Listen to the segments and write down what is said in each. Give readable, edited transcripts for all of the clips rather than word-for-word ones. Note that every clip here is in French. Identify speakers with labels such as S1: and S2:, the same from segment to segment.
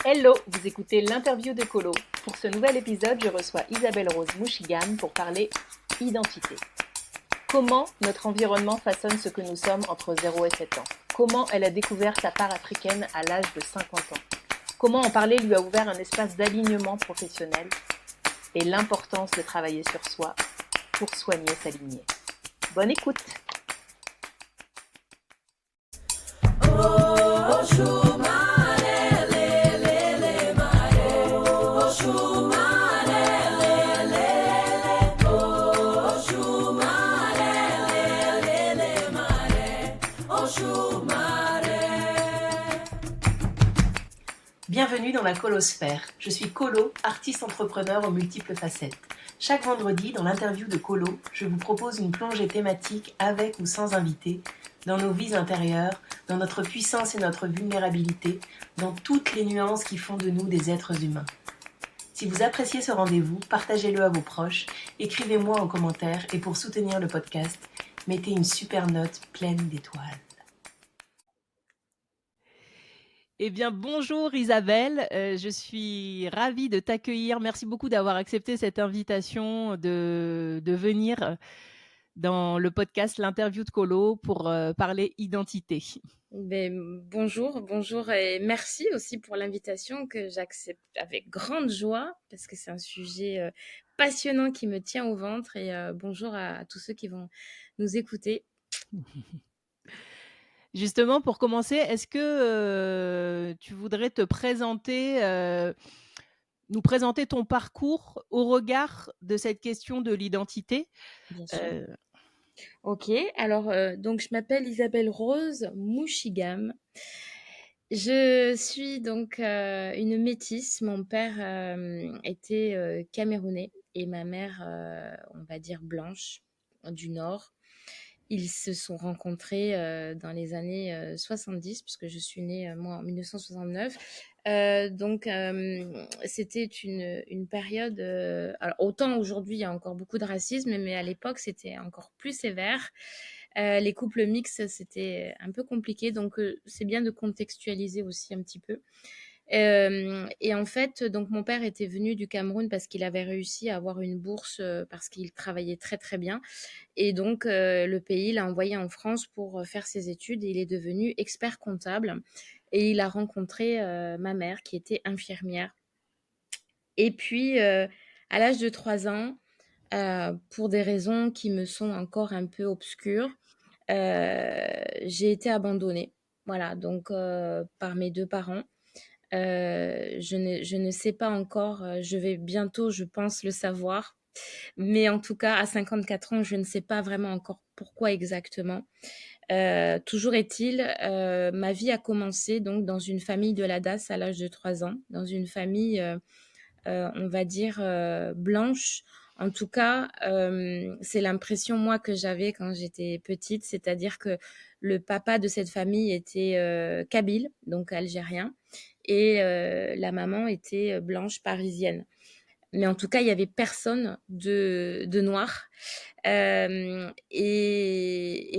S1: Hello, vous écoutez l'interview de Colo. Pour ce nouvel épisode, je reçois Isabelle Rose Mouchigam pour parler identité. Comment notre environnement façonne ce que nous sommes entre 0 et 7 ans? Comment elle a découvert sa part africaine à l'âge de 50 ans? Comment en parler lui a ouvert un espace d'alignement professionnel? Et l'importance de travailler sur soi pour soigner sa lignée. Bonne écoute! Bienvenue dans la Colosphère. Je suis Colo, artiste entrepreneur aux multiples facettes. Chaque vendredi, dans l'interview de Colo, je vous propose une plongée thématique avec ou sans invité, dans nos vies intérieures, dans notre puissance et notre vulnérabilité, dans toutes les nuances qui font de nous des êtres humains. Si vous appréciez ce rendez-vous, partagez-le à vos proches, écrivez-moi en commentaire et pour soutenir le podcast, mettez une super note pleine d'étoiles. Eh bien, bonjour Isabelle, je suis ravie de t'accueillir. Merci beaucoup d'avoir accepté cette invitation de venir dans le podcast L'interview de Colo pour parler identité.
S2: Bonjour et merci aussi pour l'invitation que j'accepte avec grande joie parce que c'est un sujet passionnant qui me tient au ventre et bonjour à tous ceux qui vont nous écouter.
S1: Justement, pour commencer, est-ce que tu voudrais te présenter, nous présenter ton parcours au regard de cette question de l'identité?
S2: Bien sûr. Ok, alors donc je m'appelle Isabelle Rose Mouchigam. Je suis donc une métisse. Mon père était camerounais et ma mère, on va dire blanche, du Nord. Ils se sont rencontrés dans les années 70, puisque je suis née, moi, en 1969. Donc, c'était une période... alors, autant aujourd'hui, il y a encore beaucoup de racisme, mais à l'époque, c'était encore plus sévère. Les couples mixtes, c'était un peu compliqué. Donc, c'est bien de contextualiser aussi un petit peu. Et en fait, donc mon père était venu du Cameroun parce qu'il avait réussi à avoir une bourse parce qu'il travaillait très très bien. Et donc le pays l'a envoyé en France pour faire ses études et il est devenu expert comptable. Et il a rencontré ma mère qui était infirmière. Et puis à l'âge de 3 ans, pour des raisons qui me sont encore un peu obscures, j'ai été abandonnée. Voilà, donc par mes deux parents. Je ne sais pas encore, je vais bientôt, je pense, le savoir. Mais en tout cas, à 54 ans, je ne sais pas vraiment encore pourquoi exactement. Toujours est-il, ma vie a commencé donc dans une famille de la DAS à l'âge de 3 ans, dans une famille, on va dire, blanche. En tout cas, c'est l'impression, moi, que j'avais quand j'étais petite, c'est-à-dire que le papa de cette famille était kabyle, donc algérien, et la maman était blanche parisienne. Mais en tout cas, il n'y avait personne de noir. Et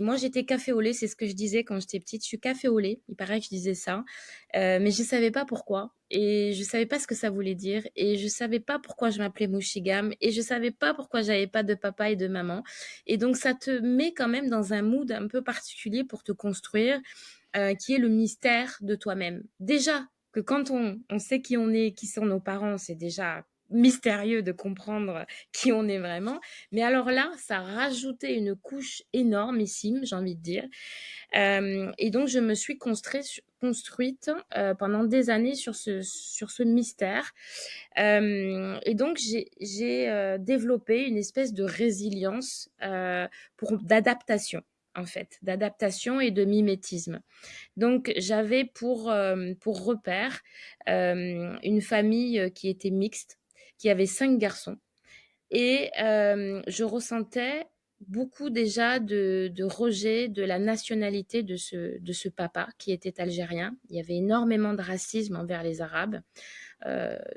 S2: moi, j'étais café au lait, c'est ce que je disais quand j'étais petite. Je suis café au lait, il paraît que je disais ça. Mais je ne savais pas pourquoi. Et je ne savais pas ce que ça voulait dire. Et je ne savais pas pourquoi je m'appelais Mouchigam. Et je ne savais pas pourquoi j'avais pas de papa et de maman. Et donc, ça te met quand même dans un mood un peu particulier pour te construire, qui est le mystère de toi-même. Déjà, que quand on sait qui on est, qui sont nos parents, c'est déjà mystérieux de comprendre qui on est vraiment. Mais alors là, ça rajoutait une couche énormissime, j'ai envie de dire. Et donc, je me suis construite pendant des années sur ce mystère. Et donc, j'ai développé une espèce de résilience d'adaptation, en fait, d'adaptation et de mimétisme. Donc, j'avais pour repère une famille qui était mixte, qui avait 5 garçons. Et je ressentais beaucoup déjà de rejet de la nationalité de ce papa qui était algérien. Il y avait énormément de racisme envers les Arabes.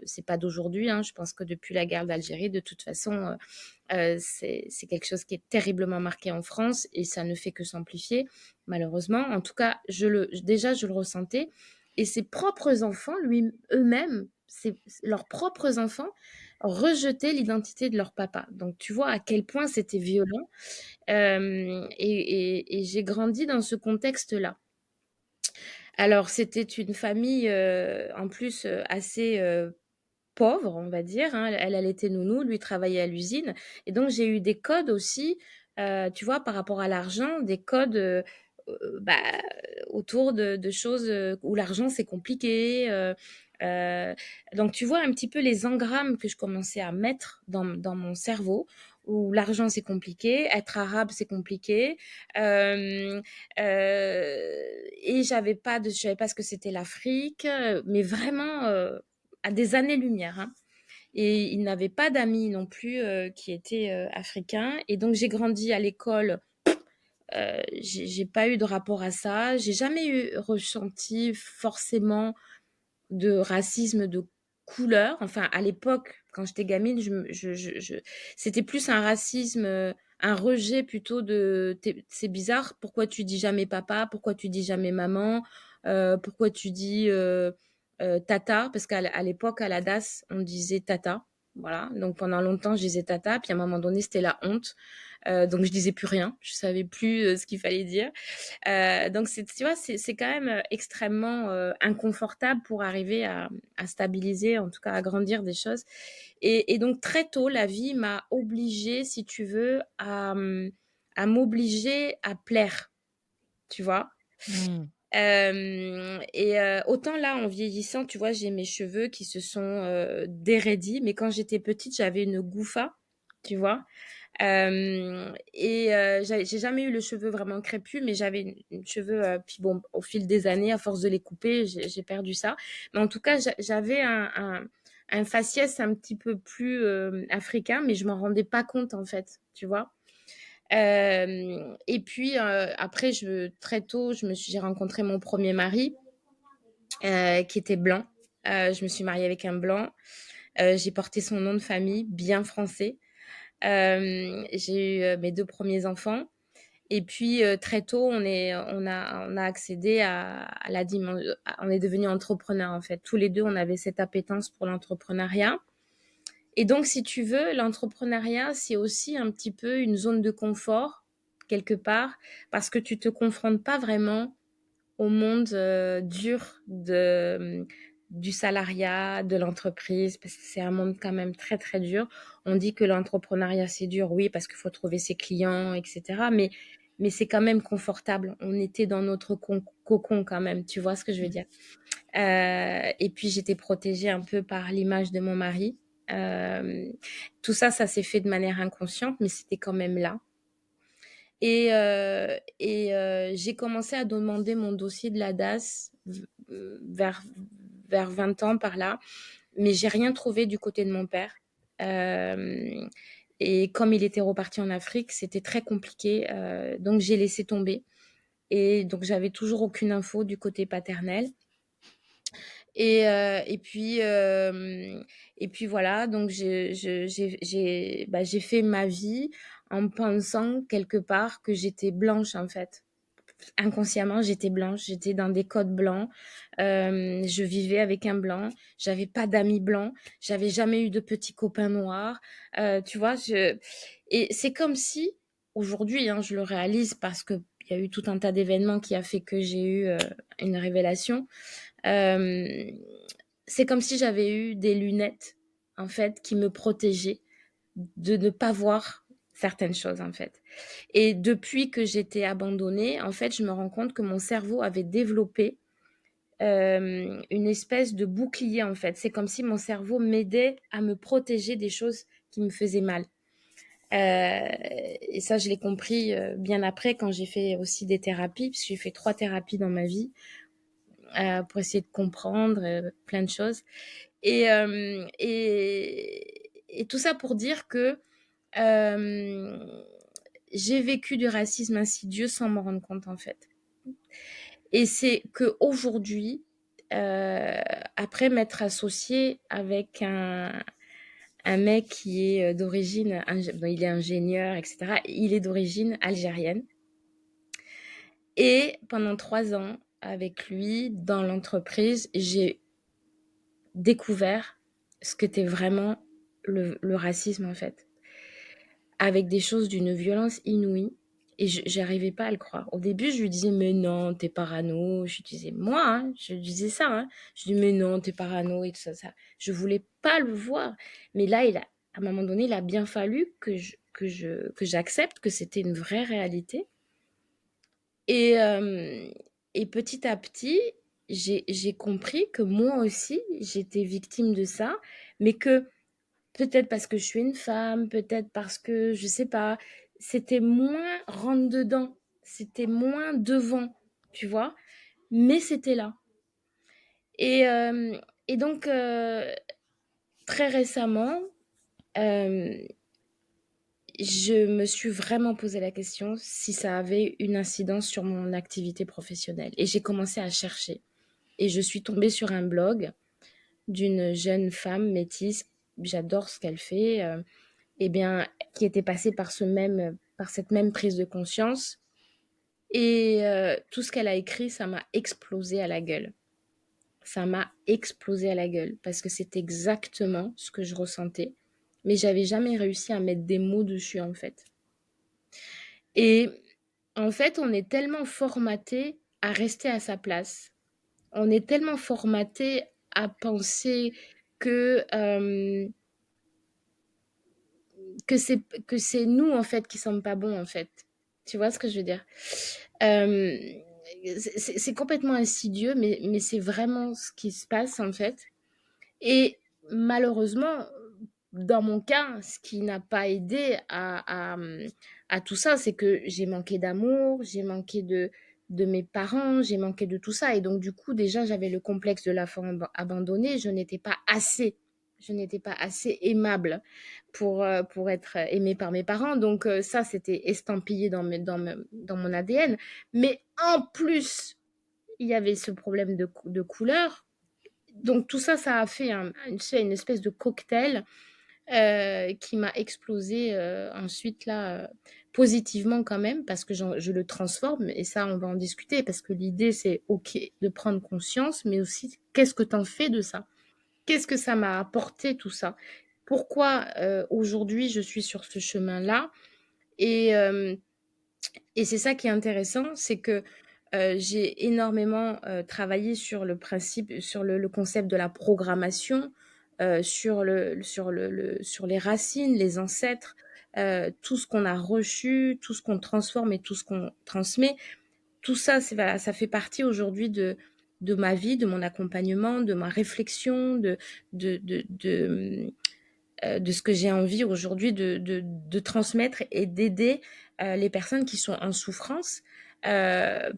S2: C'est pas d'aujourd'hui, hein. Je pense que depuis la guerre d'Algérie, de toute façon, c'est quelque chose qui est terriblement marqué en France et ça ne fait que s'amplifier, malheureusement. En tout cas, déjà, je le ressentais. Et ses propres enfants, eux-mêmes, leurs propres enfants, rejetaient l'identité de leur papa. Donc tu vois à quel point c'était violent. Et j'ai grandi dans ce contexte-là. Alors c'était une famille en plus assez pauvre, on va dire, hein. Elle était nounou, lui travaillait à l'usine. Et donc, j'ai eu des codes aussi, tu vois, par rapport à l'argent, des codes bah, autour de choses où l'argent, c'est compliqué. Euh, donc, tu vois un petit peu les engrammes que je commençais à mettre dans mon cerveau, où l'argent, c'est compliqué, être arabe, c'est compliqué. Euh, et je savais pas ce que c'était l'Afrique, mais vraiment à des années-lumière, hein. Et il n'avait pas d'amis non plus qui étaient africains. Et donc j'ai grandi à l'école. J'ai pas eu de rapport à ça. J'ai jamais eu ressenti forcément de racisme de couleur. Enfin, à l'époque, quand j'étais gamine, c'était plus un racisme, un rejet plutôt c'est bizarre. Pourquoi tu dis jamais papa? Pourquoi tu dis jamais maman? Pourquoi tu dis tata? Parce qu'à l'époque, à la DAS, on disait tata. Voilà. Donc pendant longtemps, je disais tata. Puis à un moment donné, c'était la honte. Donc je disais plus rien. Je savais plus ce qu'il fallait dire. Donc, tu vois, c'est quand même extrêmement inconfortable pour arriver à stabiliser, en tout cas à grandir des choses. Et donc, très tôt, la vie m'a obligée, si tu veux, à m'obliger à plaire, tu vois.
S3: Mm.
S2: Autant là, en vieillissant, tu vois, j'ai mes cheveux qui se sont déraidis, mais quand j'étais petite, j'avais une gouffa, tu vois. J'ai jamais eu le cheveu vraiment crépus, mais j'avais une cheveux, puis bon, au fil des années, à force de les couper, j'ai perdu ça. Mais en tout cas, j'avais un faciès un petit peu plus africain, mais je m'en rendais pas compte en fait, tu vois. Et puis après, très tôt, j'ai rencontré mon premier mari qui était blanc. Je me suis mariée avec un blanc. J'ai porté son nom de famille, bien français. J'ai eu mes deux premiers enfants. Et puis très tôt, on a accédé à la dimension. On est devenus entrepreneurs en fait. Tous les deux, on avait cette appétence pour l'entrepreneuriat. Et donc, si tu veux, l'entrepreneuriat, c'est aussi un petit peu une zone de confort quelque part, parce que tu te confrontes pas vraiment au monde dur du salariat, de l'entreprise, parce que c'est un monde quand même très très dur. On dit que l'entrepreneuriat c'est dur, oui, parce qu'il faut trouver ses clients, etc. Mais c'est quand même confortable. On était dans notre cocon quand même, tu vois ce que je veux dire. Et puis j'étais protégée un peu par l'image de mon mari. Tout ça, ça s'est fait de manière inconsciente, mais c'était quand même là. J'ai commencé à demander mon dossier de la DAS vers, vers 20 ans par là, mais j'ai rien trouvé du côté de mon père. Euh, et comme il était reparti en Afrique, c'était très compliqué, donc j'ai laissé tomber. Et donc j'avais toujours aucune info du côté paternel. Et, euh, et puis, euh, et puis voilà, donc j'ai fait ma vie en pensant quelque part que j'étais blanche en fait. Inconsciemment, j'étais blanche, j'étais dans des codes blancs, je vivais avec un blanc, j'avais pas d'amis blancs, j'avais jamais eu de petits copains noirs, tu vois. Et c'est comme si, aujourd'hui, hein, je le réalise parce que il y a eu tout un tas d'événements qui a fait que j'ai eu une révélation. Euh, c'est comme si j'avais eu des lunettes, en fait, qui me protégeaient de ne pas voir certaines choses, en fait. Et depuis que j'étais abandonnée, en fait, je me rends compte que mon cerveau avait développé une espèce de bouclier, en fait. C'est comme si mon cerveau m'aidait à me protéger des choses qui me faisaient mal. Et ça, je l'ai compris bien après quand j'ai fait aussi des thérapies, parce que j'ai fait 3 thérapies dans ma vie pour essayer de comprendre plein de choses. Et tout ça pour dire que euh, j'ai vécu du racisme insidieux sans m'en rendre compte en fait. Et c'est que aujourd'hui, après m'être associée avec un mec qui est d'origine, bon, il est ingénieur, etc. Il est d'origine algérienne. Et pendant 3 ans, avec lui dans l'entreprise, j'ai découvert ce qu'était vraiment le racisme, en fait, avec des choses d'une violence inouïe et j'arrivais pas à le croire. Au début, je lui disais: «Mais non, t'es parano». Je lui disais moi, hein, je lui disais ça, hein. Je lui dis: «Mais non, t'es parano» et tout ça, ça. Je voulais pas le voir. Mais là, à un moment donné, il a bien fallu que j'accepte que c'était une vraie réalité et hem et petit à petit, j'ai compris que moi aussi, j'étais victime de ça, mais que peut-être parce que je suis une femme, peut-être parce que je sais pas, c'était moins rentre dedans, c'était moins devant, tu vois? Mais c'était là et hem et donc très récemment, hem, je me suis vraiment posé la question si ça avait une incidence sur mon activité professionnelle et j'ai commencé à chercher et je suis tombée sur un blog d'une jeune femme métisse, j'adore ce qu'elle fait, eh bien, qui était passée par cette même prise de conscience et tout ce qu'elle a écrit, ça m'a explosé à la gueule. Ça m'a explosé à la gueule parce que c'est exactement ce que je ressentais, mais j'avais jamais réussi à mettre des mots dessus, en fait et en fait, on est tellement formaté à rester à sa place. On est tellement formaté à penser que, que c'est nous, en fait, qui sommes pas bons, en fait. Tu vois ce que je veux dire? Hem, c'est complètement insidieux, mais c'est vraiment ce qui se passe, en fait et malheureusement, dans mon cas, ce qui n'a pas aidé à tout ça, c'est que j'ai manqué d'amour, j'ai manqué de mes parents, j'ai manqué de tout ça et donc du coup, déjà, j'avais le complexe de l'enfant abandonné. Je n'étais pas assez aimable pour être aimée par mes parents donc ça, c'était estampillé dans mon ADN mais en plus, il y avait ce problème de couleur donc tout ça, ça a fait une espèce de cocktail qui m'a explosé ensuite là, positivement quand même parce que je le transforme et ça, on va en discuter parce que l'idée, c'est OK de prendre conscience, mais aussi qu'est-ce que tu en fais de ça? Qu'est-ce que ça m'a apporté tout ça? Pourquoi aujourd'hui je suis sur ce chemin-là? Et, et c'est ça qui est intéressant, c'est que j'ai énormément travaillé sur le principe, sur le concept de la programmation, sur les racines, les ancêtres, tout ce qu'on a reçu, tout ce qu'on transforme et tout ce qu'on transmet. Tout ça, voilà, ça fait partie aujourd'hui de ma vie, de mon accompagnement, de ma réflexion, de ce que j'ai envie aujourd'hui de transmettre et d'aider les personnes qui sont en souffrance, euh,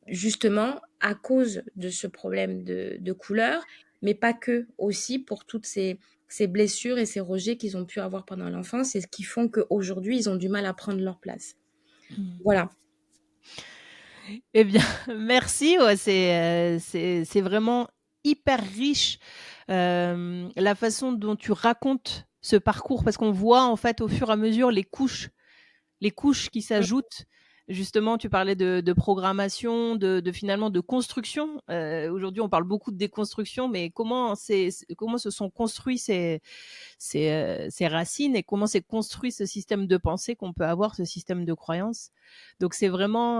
S2: justement à cause de ce problème de couleur, mais pas que, aussi pour toutes ces blessures et ces rejets qu'ils ont pu avoir pendant l'enfance et ce qui font qu'aujourd'hui, ils ont du mal à prendre leur place. Voilà.
S1: Eh bien, merci. Ouais, c'est vraiment hyper riche la façon dont tu racontes ce parcours parce qu'on voit en fait au fur et à mesure les couches qui s'ajoutent. Justement, tu parlais de programmation, de finalement de construction. Aujourd'hui, on parle beaucoup de déconstruction, mais comment se sont construits ces racines et comment s'est construit ce système de pensée qu'on peut avoir, ce système de croyance. Donc c'est vraiment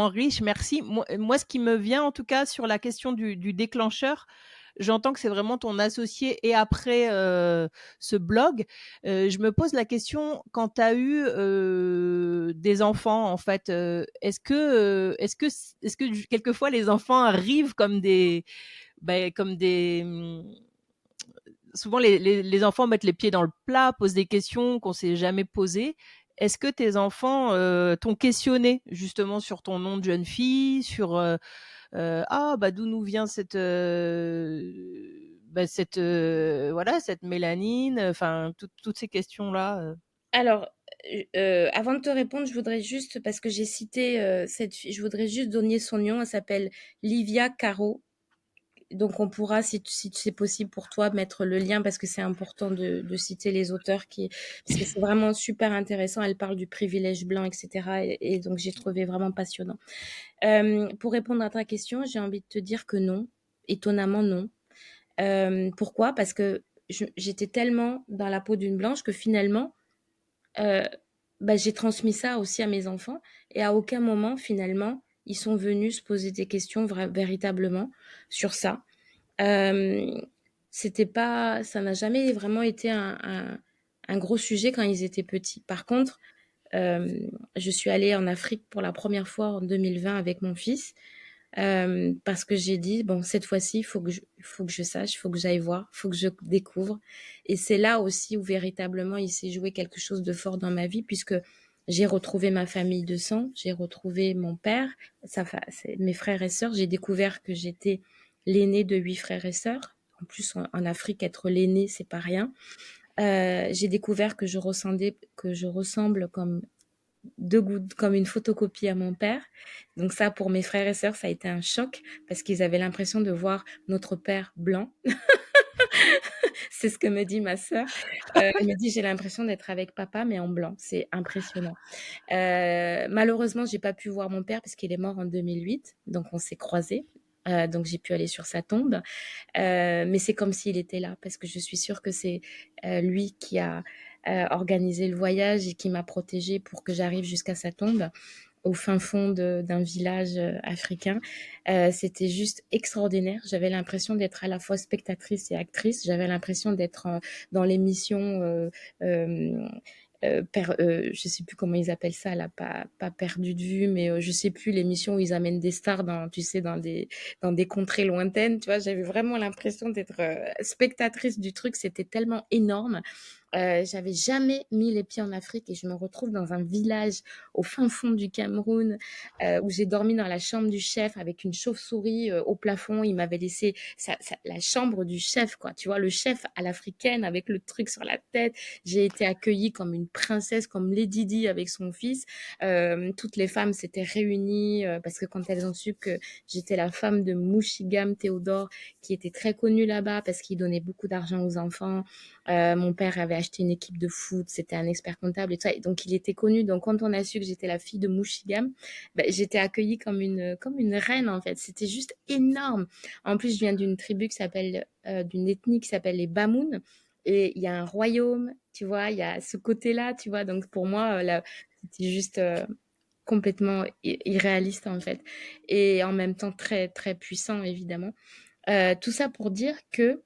S1: riche, merci. Moi, ce qui me vient en tout cas sur la question du déclencheur, j'entends que c'est vraiment ton associé et après ce blog, je me pose la question quand tu as eu des enfants en fait, est-ce que quelquefois les enfants arrivent comme des souvent les enfants mettent les pieds dans le plat, posent des questions qu'on s'est jamais posées. Est-ce que tes enfants t'ont questionné justement sur ton nom de jeune fille, sur ah bah d'où nous vient cette mélanine, enfin toutes ces questions là.
S2: Alors, avant de te répondre, je voudrais juste, parce que j'ai cité cette fille, je voudrais juste donner son nom. Elle s'appelle Livia Caro. donc on pourra, si c'est possible pour toi, mettre le lien parce que c'est important de citer les auteurs parce que c'est vraiment super intéressant. Elle parle du privilège blanc, etc. Et donc j'ai trouvé vraiment passionnant. Pour répondre à ta question, j'ai envie de te dire que non. Étonnamment, non. Pourquoi? Parce que j'étais tellement dans la peau d'une blanche que finalement, euh, bah, j'ai transmis ça aussi à mes enfants et à aucun moment, finalement, ils sont venus se poser des questions véritablement sur ça. Euh, C'était pas, ça n'a jamais vraiment été un gros sujet quand ils étaient petits. Par contre, je suis allée en Afrique pour la première fois en 2020 avec mon fils. Parce que j'ai dit, bon, cette fois-ci, faut que je sache, faut que j'aille voir, faut que je découvre. Et c'est là aussi où véritablement il s'est joué quelque chose de fort dans ma vie, puisque j'ai retrouvé ma famille de sang, j'ai retrouvé mon père, mes frères et sœurs. J'ai découvert que j'étais l'aîné de 8 frères et sœurs. En plus, en Afrique, être l'aîné, c'est pas rien. J'ai découvert que je ressemble comme deux gouttes, comme une photocopie à mon père. Donc ça, pour mes frères et sœurs, ça a été un choc parce qu'ils avaient l'impression de voir notre père blanc. C'est ce que me dit ma sœur. Elle me dit, j'ai l'impression d'être avec papa, mais en blanc. C'est impressionnant. Malheureusement, j'ai pas pu voir mon père parce qu'il est mort en 2008. Donc on s'est croisés. Donc j'ai pu aller sur sa tombe. Mais c'est comme s'il était là parce que je suis sûre que c'est lui qui a organisé le voyage et qui m'a protégée pour que j'arrive jusqu'à sa tombe au fin fond d'un village africain. C'était juste extraordinaire. J'avais l'impression d'être à la fois spectatrice et actrice. J'avais l'impression d'être dans l'émission je sais plus comment ils appellent ça là, pas perdu de vue, mais je sais plus, l'émission où ils amènent des stars dans, tu sais, dans des contrées lointaines, tu vois. J'avais vraiment l'impression d'être spectatrice du truc. C'était tellement énorme. J'avais jamais mis les pieds en Afrique et je me retrouve dans un village au fin fond du Cameroun où j'ai dormi dans la chambre du chef avec une chauve-souris au plafond. Il m'avait laissé la chambre du chef, quoi. Tu vois, le chef à l'africaine avec le truc sur la tête. J'ai été accueillie comme une princesse, comme Lady Di avec son fils. Toutes les femmes s'étaient réunies parce que quand elles ont su que j'étais la femme de Mouchigam Théodore, qui était très connu là-bas parce qu'il donnait beaucoup d'argent aux enfants. Mon père avait acheté une équipe de foot, c'était un expert comptable et tout ça. Et donc, il était connu. Donc, quand on a su que j'étais la fille de Mouchigam, ben, j'étais accueillie comme une reine, en fait. C'était juste énorme. En plus, je viens d'une tribu d'une ethnie qui s'appelle les Bamoun. Et il y a un royaume, tu vois, il y a ce côté-là, tu vois. Donc, pour moi, là, c'était juste complètement irréaliste, en fait. Et en même temps, très, très puissant, évidemment. Tout ça pour dire que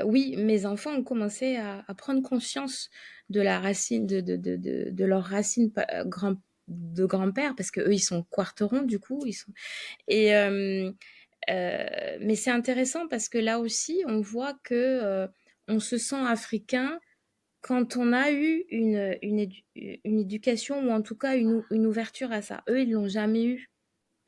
S2: oui, mes enfants ont commencé à prendre conscience de la racine, de leur racine de grand-père, parce que eux, ils sont quarterons, du coup, et mais c'est intéressant parce que là aussi, on voit que on se sent africain quand on a eu une éducation ou en tout cas une ouverture à ça. Eux, ils l'ont jamais eu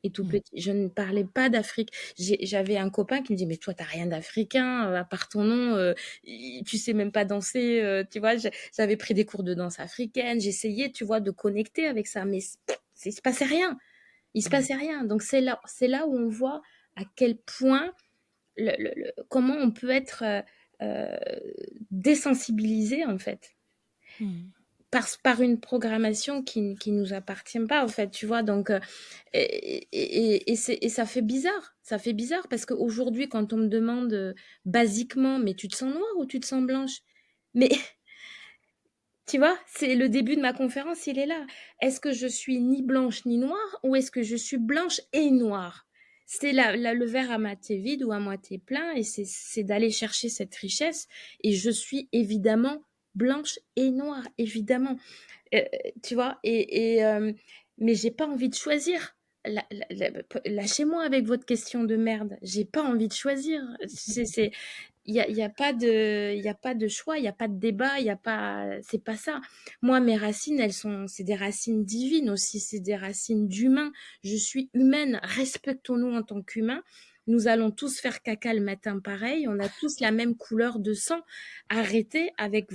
S2: et tout petit. Je ne parlais pas d'Afrique. J'avais un copain qui me dit, mais toi, t'as rien d'africain, à part ton nom, tu sais même pas danser, tu vois. J'avais pris des cours de danse africaine, j'essayais, tu vois, de connecter avec ça, mais il se passait rien. Il se passait rien. Donc c'est là où on voit à quel point, comment on peut être euh, désensibilisé, en fait par une programmation qui nous appartient pas en fait, tu vois. Donc et ça fait bizarre, parce qu'aujourd'hui quand on me demande basiquement, mais tu te sens noire ou tu te sens blanche, mais tu vois, c'est le début de ma conférence, il est là. Est-ce que je suis ni blanche ni noire ou est-ce que je suis blanche et noire? C'est le verre à moitié vide ou à moitié plein et c'est d'aller chercher cette richesse. Et je suis évidemment blanche et noire, évidemment. Euh, Tu vois, mais j'ai pas envie de choisir. Lâchez-moi avec votre question de merde. J'ai pas envie de choisir. Il y a pas il y a pas de choix, il y a pas de débat, il y a pas, c'est pas ça. Moi, mes racines, c'est des racines divines aussi, c'est des racines d'humain. Je suis humaine. Respectons-nous en tant qu'humains. Nous allons tous faire caca le matin pareil. On a tous la même couleur de sang. Arrêtez avec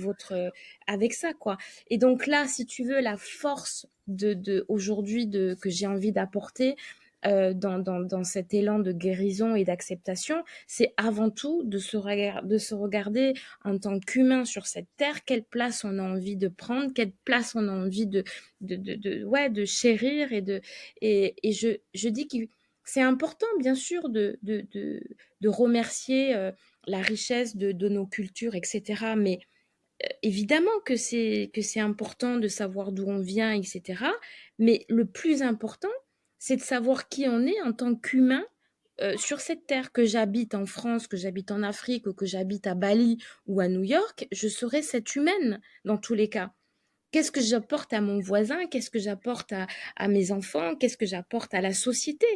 S2: ça, quoi. Et donc là, si tu veux, la force aujourd'hui que j'ai envie d'apporter, dans cet élan de guérison et d'acceptation, c'est avant tout de se regarder en tant qu'humain sur cette terre, quelle place on a envie de prendre, quelle place on a envie ouais, de chérir et je dis que c'est important, bien sûr, de remercier la richesse de nos cultures, etc. Mais évidemment que c'est important de savoir d'où on vient, etc. Mais le plus important, c'est de savoir qui on est en tant qu'humain sur cette terre, que j'habite en France, que j'habite en Afrique ou que j'habite à Bali ou à New York, je serai cette humaine dans tous les cas. Qu'est-ce que j'apporte à mon voisin? Qu'est-ce que j'apporte à mes enfants? Qu'est-ce que j'apporte à la société?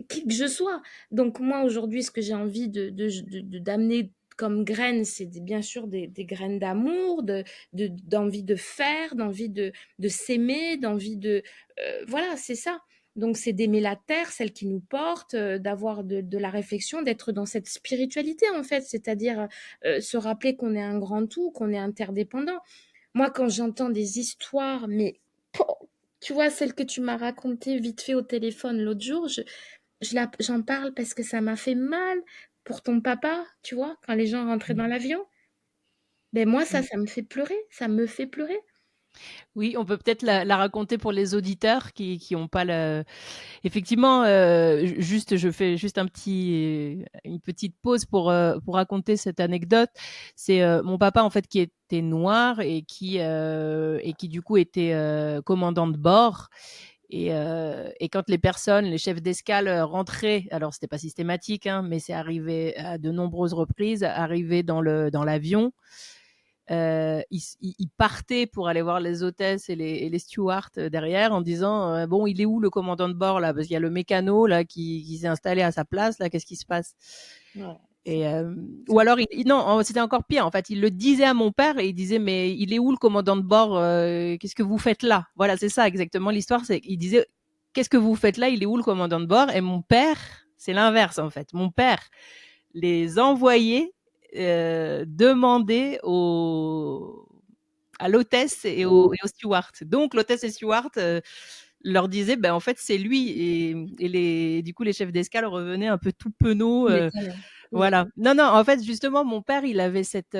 S2: Qui que je sois. Donc moi, aujourd'hui, ce que j'ai envie d'amener comme graines, c'est bien sûr des graines d'amour, d'envie de faire, d'envie de s'aimer, d'envie de... voilà, c'est ça. Donc c'est d'aimer la terre, celle qui nous porte, d'avoir de la réflexion, d'être dans cette spiritualité en fait, c'est-à-dire se rappeler qu'on est un grand tout, qu'on est interdépendant. Moi, quand j'entends des histoires, mais tu vois, celle que tu m'as racontée vite fait au téléphone l'autre jour, j'en parle parce que ça m'a fait mal pour ton papa, tu vois, quand les gens rentraient dans l'avion. Ben moi, ça me fait pleurer, ça me fait pleurer.
S3: Oui, on peut peut-être la raconter pour les auditeurs qui ont pas le effectivement, juste je fais juste une petite pause pour raconter cette anecdote. C'est, mon papa en fait qui était noir et qui du coup était, commandant de bord et quand les chefs d'escale rentraient, alors c'était pas systématique, hein, mais c'est arrivé à de nombreuses reprises, arrivaient dans l'avion, il partait pour aller voir les hôtesses et les stewards derrière en disant bon, il est où le commandant de bord là, parce qu'il y a le mécano là qui s'est installé à sa place là, qu'est-ce qui se passe?
S2: Ouais,
S3: Et ou alors non, c'était encore pire en fait, il le disait à mon père et il disait mais il est où le commandant de bord, qu'est-ce que vous faites là? Voilà, c'est ça exactement l'histoire, c'est il disait qu'est-ce que vous faites là, il est où le commandant de bord? Et mon père, c'est l'inverse en fait, mon père les envoyait demander à l'hôtesse et au steward. Donc l'hôtesse et steward leur disaient, ben en fait c'est lui du coup les chefs d'escale revenaient un peu tout penauds.
S2: tu m'étonnes, hein.
S3: Voilà. Non non, en fait justement mon père il avait cette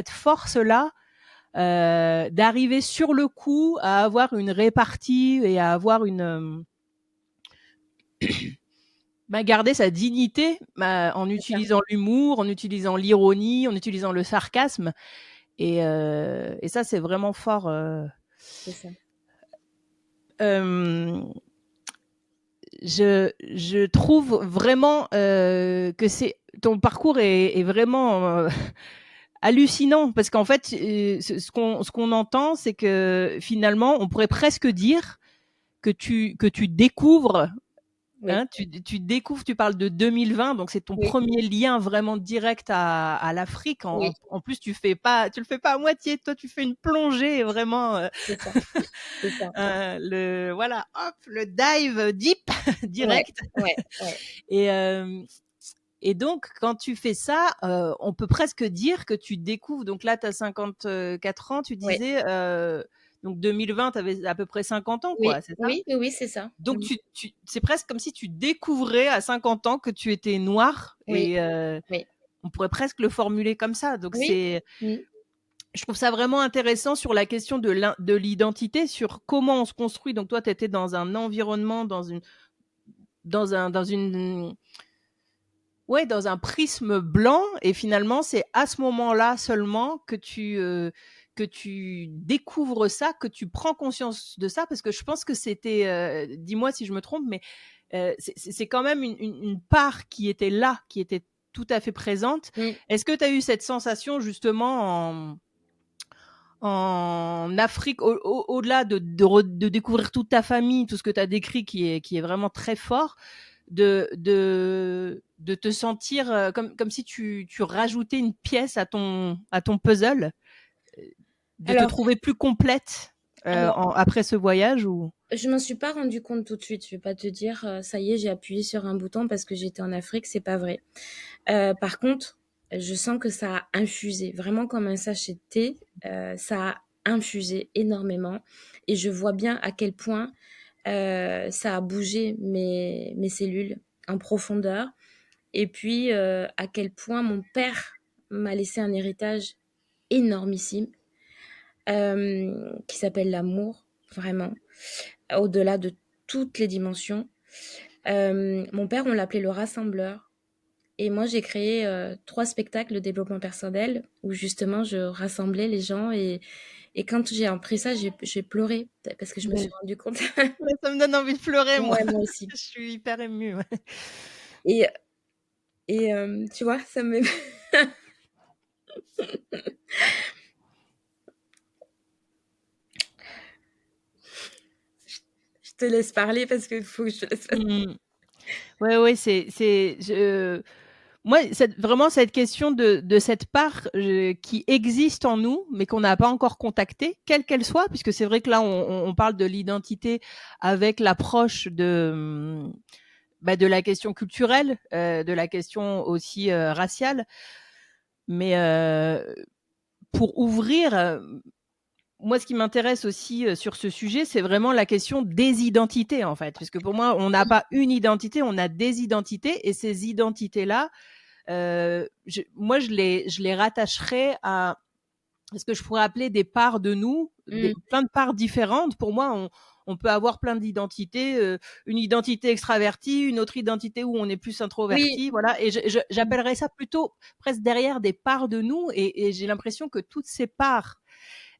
S3: force là. D'arriver sur le coup à avoir une répartie et à avoir garder sa dignité en
S2: C'est ça,
S3: utilisant l'humour, en utilisant l'ironie, en utilisant le sarcasme. Et ça, c'est vraiment fort.
S2: c'est ça.
S3: Je trouve vraiment que ton parcours est vraiment hallucinant parce qu'en fait, ce qu'on entend, c'est que finalement, on pourrait presque dire que tu découvres.
S2: Oui,
S3: Hein, tu découvres, tu parles de 2020, donc c'est ton
S2: oui,
S3: premier lien vraiment direct à l'Afrique.
S2: oui,
S3: En plus, tu le fais pas à moitié. Toi, tu fais une plongée vraiment,
S2: c'est ça, c'est ça.
S3: voilà, hop, le dive deep
S2: Ouais,
S3: direct.
S2: ouais, ouais,
S3: Et et donc, quand tu fais ça, on peut presque dire que tu découvres. Donc là, tu as 54 ans, tu
S2: ouais.
S3: disais. Donc 2020, tu avais à peu près 50 ans,
S2: Oui,
S3: quoi, c'est ça?
S2: oui, oui, oui, c'est ça.
S3: Donc c'est presque comme si tu découvrais à 50 ans que tu étais noir
S2: Oui,
S3: et
S2: oui,
S3: on pourrait presque le formuler comme ça. Donc
S2: oui, oui,
S3: je trouve ça vraiment intéressant sur la question de l'identité, sur comment on se construit. Donc toi, tu étais dans un environnement, dans une, ouais, dans un prisme blanc et finalement, c'est à ce moment-là seulement que tu découvres ça, que tu prends conscience de ça, parce que je pense que c'était, dis-moi si je me trompe, mais c'est quand même une part qui était là, qui était tout à fait présente.
S2: mm.
S3: Est-ce que tu as eu cette sensation justement en Afrique, au-delà de découvrir toute ta famille, tout ce que tu as décrit qui est vraiment très fort, de te sentir comme si tu rajoutais une pièce à ton puzzle, de te
S2: Alors,
S3: trouver plus complète
S2: alors,
S3: après ce voyage ou...
S2: je m'en suis pas rendu compte tout de suite. Je vais pas te dire, ça y est, j'ai appuyé sur un bouton parce que j'étais en Afrique. C'est pas vrai. Par contre, je sens que ça a infusé, vraiment comme un sachet de thé. Ça a infusé énormément, et je vois bien à quel point Ça a bougé mes cellules en profondeur. Et puis, à quel point mon père m'a laissé un héritage énormissime, qui s'appelle l'amour, vraiment, au-delà de toutes les dimensions. Mon père, on l'appelait le rassembleur. Et moi, j'ai créé 3 spectacles de développement personnel où justement je rassemblais les gens. Et quand j'ai appris ça, j'ai pleuré parce que je me suis
S3: Mais
S2: rendu compte.
S3: ouais, ça me donne envie de pleurer, moi.
S2: Ouais, moi aussi.
S3: Je suis hyper émue. Ouais.
S2: Et, tu vois, ça me... Je te laisse parler parce qu'il faut que je te laisse parler.
S3: Mmh. Ouais, ouais, moi, vraiment cette question de cette part qui existe en nous, mais qu'on n'a pas encore contactée, quelle qu'elle soit, puisque c'est vrai que là, on parle de l'identité avec l'approche de la question culturelle, de la question aussi raciale, mais pour ouvrir, moi, ce qui m'intéresse aussi sur ce sujet, c'est vraiment la question des identités, en fait. Parce que pour moi, on n'a pas une identité, on a des identités. Et ces identités-là, moi, je les rattacherais à ce que je pourrais appeler des parts de nous, plein de parts différentes. Pour moi, on peut avoir plein d'identités, une identité extravertie, une autre identité où on est plus
S2: Oui.
S3: introverti, voilà. Et j'appellerais ça plutôt presque derrière des parts de nous. Et j'ai l'impression que toutes ces parts,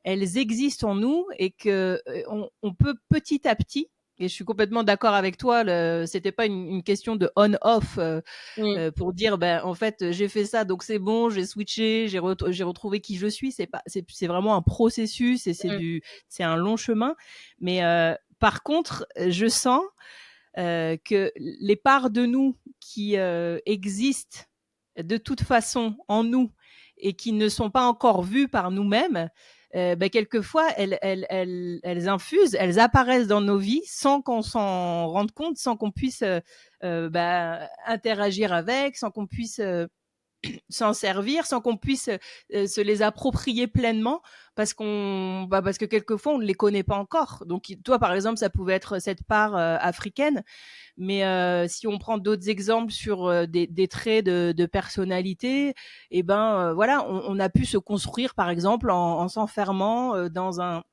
S3: elles existent en nous et que on peut petit à petit. Et je suis complètement d'accord avec toi. C'était pas une question de on-off pour dire ben en fait j'ai fait ça donc c'est bon, j'ai switché, j'ai retrouvé qui je suis. C'est vraiment un processus et c'est un long chemin. Mais par contre, je sens que les parts de nous qui existent de toute façon en nous et qui ne sont pas encore vues par nous-mêmes, quelquefois elles infusent, elles apparaissent dans nos vies sans qu'on s'en rende compte, sans qu'on puisse interagir avec, sans qu'on puisse s'en servir, sans qu'on puisse se les approprier pleinement, parce que quelquefois on ne les connaît pas encore. Donc toi par exemple ça pouvait être cette part africaine, mais si on prend d'autres exemples sur des traits de personnalité, et voilà, on a pu se construire par exemple en s'enfermant dans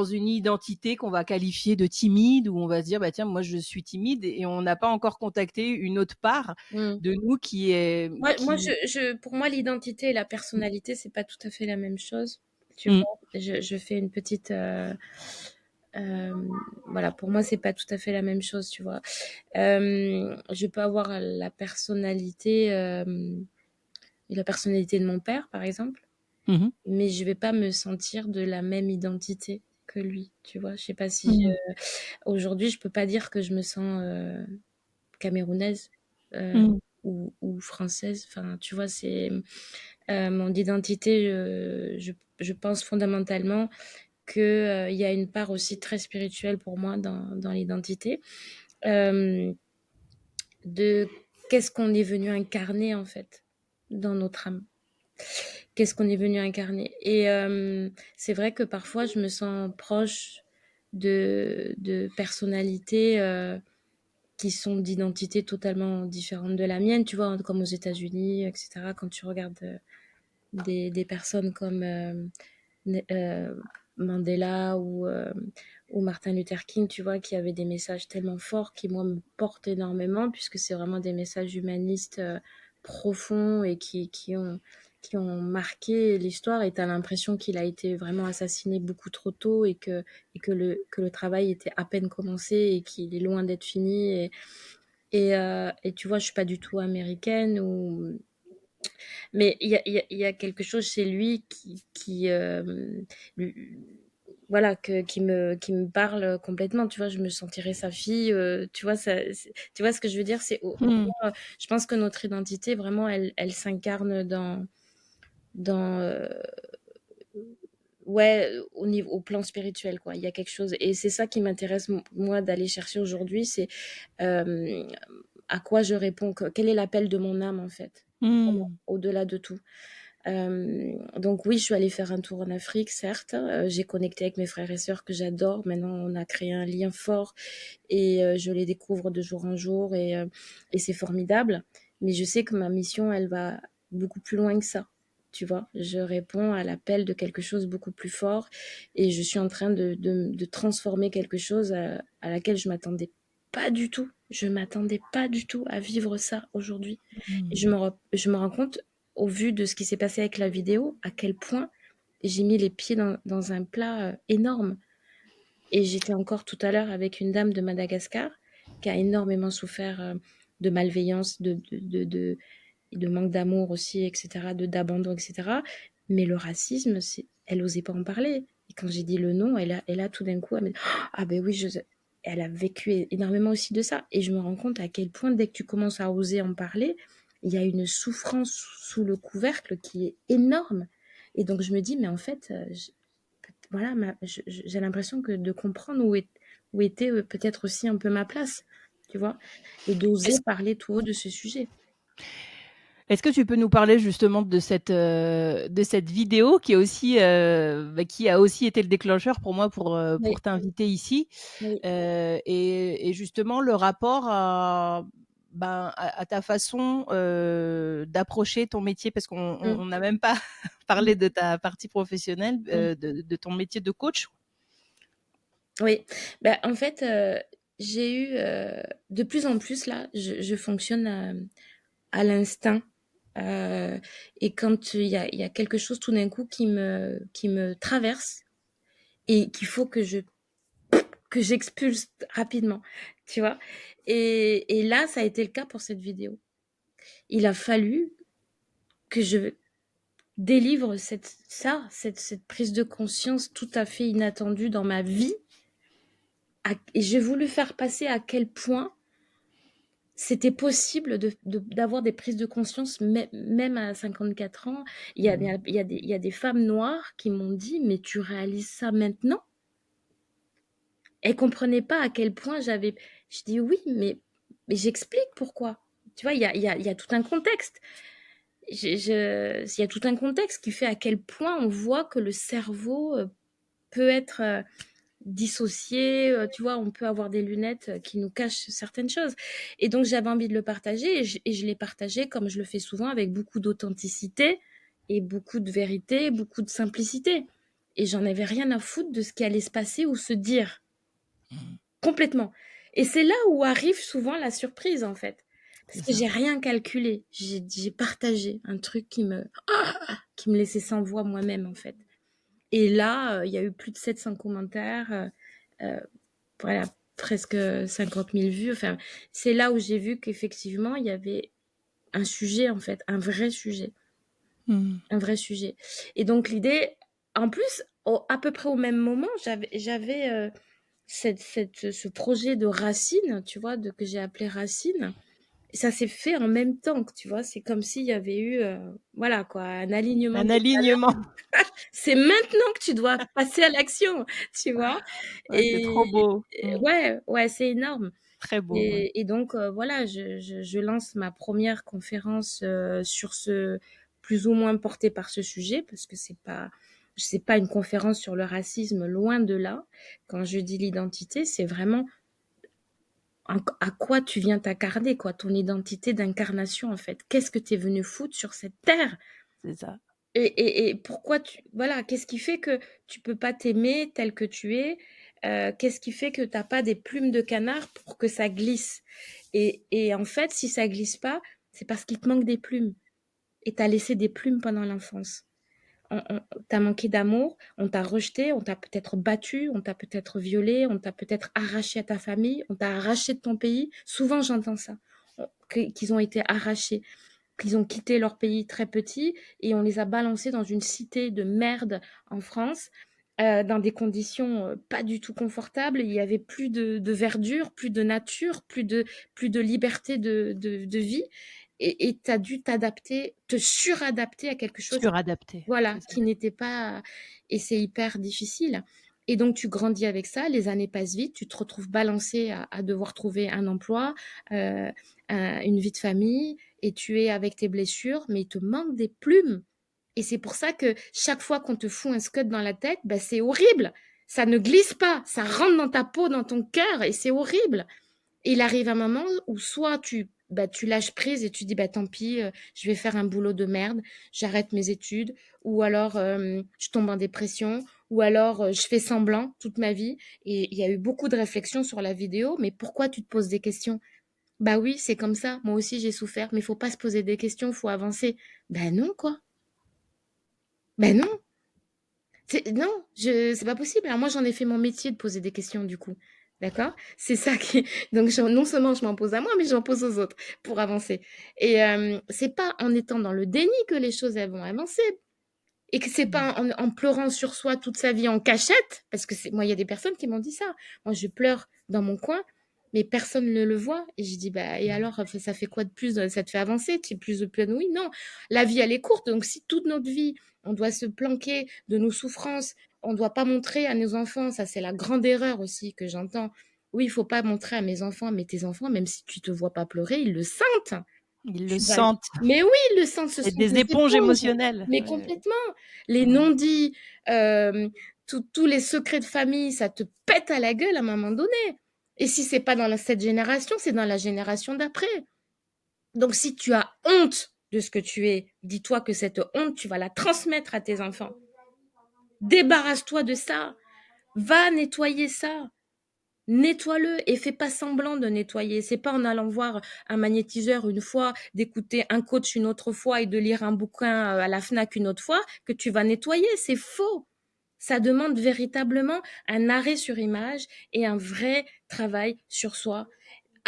S3: une identité qu'on va qualifier de timide, où on va se dire bah tiens moi je suis timide, et on n'a pas encore contacté une autre part de nous qui est
S2: Pour moi, l'identité et la personnalité, c'est pas tout à fait la même chose. Tu
S3: Mm.
S2: vois, je fais une petite, voilà, pour moi, c'est pas tout à fait la même chose, tu vois. Je peux avoir la personnalité de mon père, par exemple,
S3: Mhm.
S2: mais je vais pas me sentir de la même identité que lui, tu vois. Je sais pas si
S3: Mhm.
S2: aujourd'hui, je peux pas dire que je me sens camerounaise
S3: Mhm.
S2: ou française. Enfin, tu vois, c'est mon identité. Je pense fondamentalement que il y a une part aussi très spirituelle pour moi dans l'identité. Euh, de qu'est-ce qu'on est venu incarner en fait dans notre âme. Qu'est-ce qu'on est venu incarner. Et c'est vrai que parfois je me sens proche de personnalités qui sont d'identités totalement différentes de la mienne, tu vois, comme aux États-Unis, etc. Quand tu regardes des personnes comme euh, Mandela ou Martin Luther King, tu vois, qui avaient des messages tellement forts qui, moi, me portent énormément, puisque c'est vraiment des messages humanistes profonds et qui ont marqué l'histoire. Et tu as l'impression qu'il a été vraiment assassiné beaucoup trop tôt que le travail était à peine commencé et qu'il est loin d'être fini. Et tu vois, je suis pas du tout américaine mais il y a quelque chose chez lui lui- voilà, qui me parle complètement, tu vois, je me sentirais sa fille, tu vois, tu vois ce que je veux dire,
S3: Mhm.
S2: je pense que notre identité, vraiment, elle s'incarne dans ouais, au plan spirituel, quoi. Il y a quelque chose, et c'est ça qui m'intéresse, moi, d'aller chercher aujourd'hui, c'est euh, à quoi je réponds, quel est l'appel de mon âme, en fait,
S3: Mhm.
S2: au-delà de tout. Donc oui, je suis allée faire un tour en Afrique, certes. J'ai connecté avec mes frères et sœurs que j'adore. Maintenant, on a créé un lien fort et je les découvre de jour en jour et c'est formidable. Mais je sais que ma mission, elle va beaucoup plus loin que ça. Tu vois, je réponds à l'appel de quelque chose beaucoup plus fort et je suis en train de transformer quelque chose à laquelle je m'attendais pas du tout. Je m'attendais pas du tout à vivre ça aujourd'hui. Et
S3: Mmh.
S2: je me rends compte, au vu de ce qui s'est passé avec la vidéo, à quel point j'ai mis les pieds dans un plat énorme. Et j'étais encore tout à l'heure avec une dame de Madagascar qui a énormément souffert de malveillance, de manque d'amour aussi, etc., d'abandon, etc. Mais le racisme, elle n'osait pas en parler. Et quand j'ai dit le nom, elle a tout d'un coup, elle me dit, ah ben oui, elle a vécu énormément aussi de ça. Et je me rends compte à quel point, dès que tu commences à oser en parler, il y a une souffrance sous le couvercle qui est énorme. Et donc je me dis, mais en fait, voilà, j'ai l'impression que de comprendre où était peut-être aussi un peu ma place, tu vois, et d'oser
S3: Est-ce
S2: parler tout haut de ce sujet.
S3: est-ce que tu peux nous parler justement de cette vidéo qui est aussi, qui a aussi été le déclencheur pour moi
S2: Oui,
S3: pour t'inviter ici?
S2: oui.
S3: Et justement le rapport à ta façon, d'approcher ton métier parce qu'on
S2: Mmh.
S3: n'a même pas
S2: Mmh.
S3: parlé de ta partie professionnelle,
S2: Mmh.
S3: de ton métier de coach.
S2: Oui, bah, en fait, j'ai eu, de plus en plus là, je fonctionne, à l'instinct, heu et quand il y a quelque chose tout d'un coup qui me traverse et qu'il faut que j'expulse rapidement, tu vois? Et là, ça a été le cas pour cette vidéo. Il a fallu que je délivre cette prise de conscience tout à fait inattendue dans ma vie et j'ai voulu faire passer à quel point c'était possible d'avoir des prises de conscience même à 54 ans. Il y a des femmes noires qui m'ont dit: «Mais tu réalises ça maintenant?» Elles comprenaient pas à quel point j'avais je dis: «Oui, mais j'explique pourquoi». Tu vois? Il y a tout un contexte. Il y a tout un contexte qui fait à quel point on voit que le cerveau, peut être, dissocié, tu vois? On peut avoir des lunettes, qui nous cachent certaines choses et donc j'avais envie de le partager et je l'ai partagé comme je le fais souvent avec beaucoup d'authenticité et beaucoup de vérité, beaucoup de simplicité et j'en avais rien à foutre de ce qui allait se passer ou se dire. Complètement et c'est là où arrive souvent la surprise, en fait, parce
S3: C'est
S2: que
S3: ça.
S2: j'ai rien calculé. J'ai partagé un truc qui me laissait sans voix moi-même, en fait et là, il y a eu plus de 700 commentaires, voilà, presque 50 000 vues. Enfin, c'est là où j'ai vu qu'effectivement, il y avait un sujet, en fait,
S3: Mmh.
S2: un vrai sujet et donc l'idée en plus, au à peu près au même moment, j'avais, ce projet de Racine, tu vois? Que j'ai appelé Racine. Ça s'est fait en même temps, tu vois? C'est comme s'il y avait eu, voilà quoi, un alignement
S3: Un
S2: des
S3: alignement.
S2: planètes. C'est maintenant que tu dois passer à l'action, tu vois?
S3: Ouais, c'est trop beau. Mmh.
S2: Ouais, ouais, c'est énorme
S3: Très beau, ouais.
S2: et donc voilà, je lance ma première conférence, sur ce plus ou moins portée par ce sujet parce que c'est pas une conférence sur le racisme, loin de là. Quand je dis l'identité, c'est vraiment à quoi tu viens t'incarner, quoi, ton identité d'incarnation, en fait. Qu'est-ce que tu es venu foutre sur cette terre?
S3: C'est ça.
S2: Et pourquoi voilà, qu'est-ce qui fait que tu peux pas t'aimer tel que tu es? Qu'est-ce qui fait que tu as pas des plumes de canard pour que ça glisse? Et en fait, si ça glisse pas, c'est parce qu'il te manque des plumes et tu as laissé des plumes pendant l'enfance. On tu as manqué d'amour, on t'a rejeté, on t'a peut-être battu, on t'a peut-être violé, on t'a peut-être arraché à ta famille, on t'a arraché de ton pays. Souvent, j'entends ça, qu'ils ont été arrachés, qu'ils ont quitté leur pays très petit et on les a balancés dans une cité de merde en France, dans des conditions, pas du tout confortables. Il y avait plus de verdure, plus de nature, plus de liberté de vie et tu as dû t'adapter, te suradapter à quelque chose
S3: Suradapté,
S2: voilà,
S3: c'est ça.
S2: qui n'était pas et c'est hyper difficile et donc tu grandis avec ça, les années passent vite, tu te retrouves balancé à devoir trouver un emploi, heu, une vie de famille et tu es avec tes blessures, mais il te manque des plumes Et c'est pour ça que chaque fois qu'on te fout un scud dans la tête, bah, c'est horrible. Ça ne glisse pas, ça rentre dans ta peau, dans ton cœur, et c'est horrible. Et il arrive un moment où soit tu lâches prise et tu dis bah tant pis, je vais faire un boulot de merde, j'arrête mes études, ou alors je tombe en dépression, ou alors je fais semblant toute ma vie. Et il y a eu beaucoup de réflexions sur la vidéo, mais pourquoi tu te poses des questions? Bah oui, c'est comme ça, moi aussi j'ai souffert, mais il faut pas se poser des questions, faut avancer. Ben non, quoi. Ben non. Non, c'est pas possible. Alors moi, j'en ai fait mon métier de poser des questions, du coup. D'accord? C'est ça qui. Donc, non seulement je m'en pose à moi, mais j'en pose aux autres pour avancer. Et c'est pas en étant dans le déni que les choses elles vont avancer. Et que c'est pas en pleurant sur soi toute sa vie en cachette, parce que moi, il y a des personnes qui m'ont dit ça. Moi, je pleure dans mon coin, mais personne ne le voit. Et je dis, bah, et alors, ça fait quoi de plus? Ça te fait avancer? Tu es plus épanoui? Non. La vie, elle est courte. Donc, si toute notre vie, on doit se planquer de nos souffrances, on ne doit pas montrer à nos enfants, ça, c'est la grande erreur aussi que j'entends. Oui, il faut pas montrer à mes enfants, mais tes enfants, même si tu te vois pas pleurer, ils le sentent.
S3: Ils le sentent.
S2: Mais oui, ils le sentent, ce
S3: C'est
S2: sont
S3: des
S2: des
S3: éponges
S2: éponges.
S3: émotionnelles.
S2: Mais
S3: Ouais.
S2: complètement. Les non-dits, tous les secrets de famille, ça te pète à la gueule à un moment donné. Et si c'est pas dans cette génération, c'est dans la génération d'après. Donc si tu as honte de ce que tu es, dis-toi que cette honte, tu vas la transmettre à tes enfants. Débarrasse-toi de ça. Va nettoyer ça. Nettoie-le et fais pas semblant de nettoyer. C'est pas en allant voir un magnétiseur une fois, d'écouter un coach une autre fois et de lire un bouquin à la FNAC une autre fois que tu vas nettoyer. C'est faux. Ça demande véritablement un arrêt sur image et un vrai travail sur soi.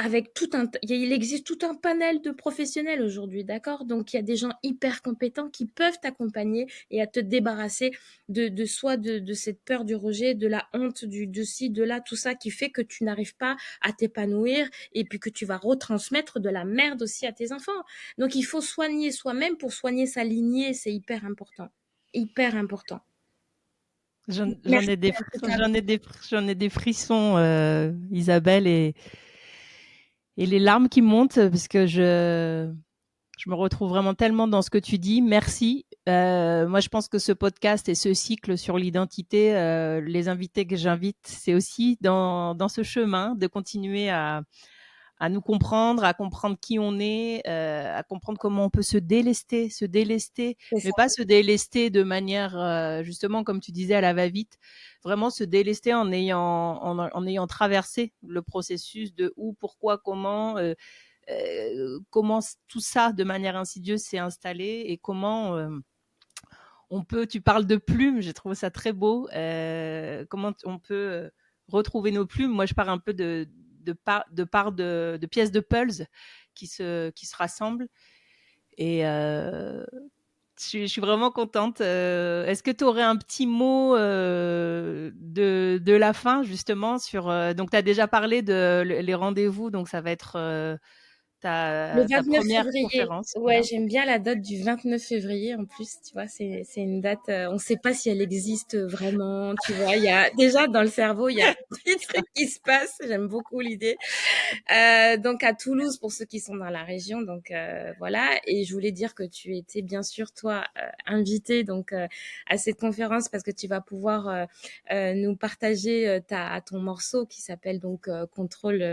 S2: Il existe tout un panel de professionnels aujourd'hui, d'accord? Donc, il y a des gens hyper compétents qui peuvent t'accompagner et à te débarrasser de cette peur du rejet, de la honte, de ci, de là, tout ça qui fait que tu n'arrives pas à t'épanouir et puis que tu vas retransmettre de la merde aussi à tes enfants. Donc, il faut soigner soi-même pour soigner sa lignée, c'est hyper important. Hyper important.
S3: J'en
S2: Merci
S3: ai des,
S2: en tout cas.
S3: j'en ai des frissons, Isabelle, et les larmes qui montent parce que je me retrouve vraiment tellement dans ce que tu dis. Merci. Moi, je pense que ce podcast et ce cycle sur l'identité, les invités que j'invite, c'est aussi dans ce chemin de continuer à nous comprendre, à comprendre qui on est, à comprendre comment on peut se délester, mais pas se délester de manière, justement, comme tu disais, à la va-vite, vraiment se délester en ayant traversé le processus de où, pourquoi, comment tout ça, de manière insidieuse, s'est installé et comment tu parles de plumes, j'ai trouvé ça très beau, comment on peut retrouver nos plumes. Moi, je pars un peu de pièces de puzzle qui se rassemblent. Et je suis vraiment contente. Est-ce que tu aurais un petit mot de la fin, justement, sur... donc, tu as déjà parlé les rendez-vous, donc ça va être
S2: Le
S3: ta
S2: 29
S3: première
S2: février.
S3: conférence.
S2: Ouais,
S3: Voilà.
S2: j'aime bien la date du 29 février en plus, tu vois, c'est une date, on ne sait pas si elle existe vraiment, tu vois. Il y a déjà dans le cerveau, il y a des trucs qui se passent. J'aime beaucoup l'idée. Donc à Toulouse pour ceux qui sont dans la région. Donc voilà. Et je voulais dire que tu étais bien sûr toi invité donc à cette conférence parce que tu vas pouvoir nous partager ton morceau qui s'appelle donc Contrôle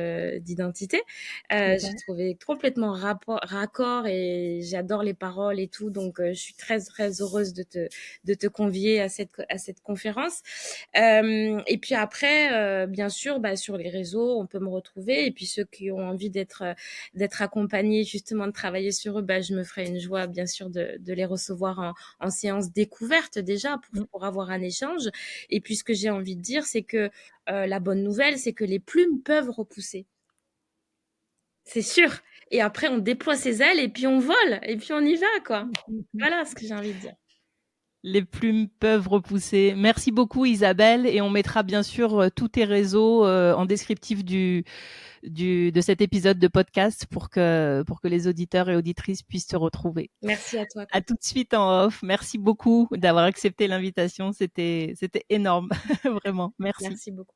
S2: d'identité. J'ai trouvé complètement raccord et j'adore les paroles et tout. Donc je suis très très heureuse de te convier à cette conférence. Et puis après, bien sûr, sur les réseaux, on peut me retrouver. Et puis ceux qui ont envie d'être accompagnés, justement, de travailler sur eux, je me ferai une joie, bien sûr, de les recevoir en séance découverte déjà pour avoir un échange. Et puis ce que j'ai envie de dire, c'est que la bonne nouvelle, c'est que les plumes peuvent repousser. C'est sûr. Et après, on déploie ses ailes et puis on vole et puis on y va, quoi. Voilà ce que j'ai envie de dire.
S3: Les plumes peuvent repousser. Merci beaucoup, Isabelle. Et on mettra bien sûr tous tes réseaux en descriptif de cet épisode de podcast pour que les auditeurs et auditrices puissent te retrouver.
S2: Merci à toi.
S3: À tout de suite en off. Merci beaucoup d'avoir accepté l'invitation. C'était énorme. Vraiment. Merci.
S2: Merci beaucoup.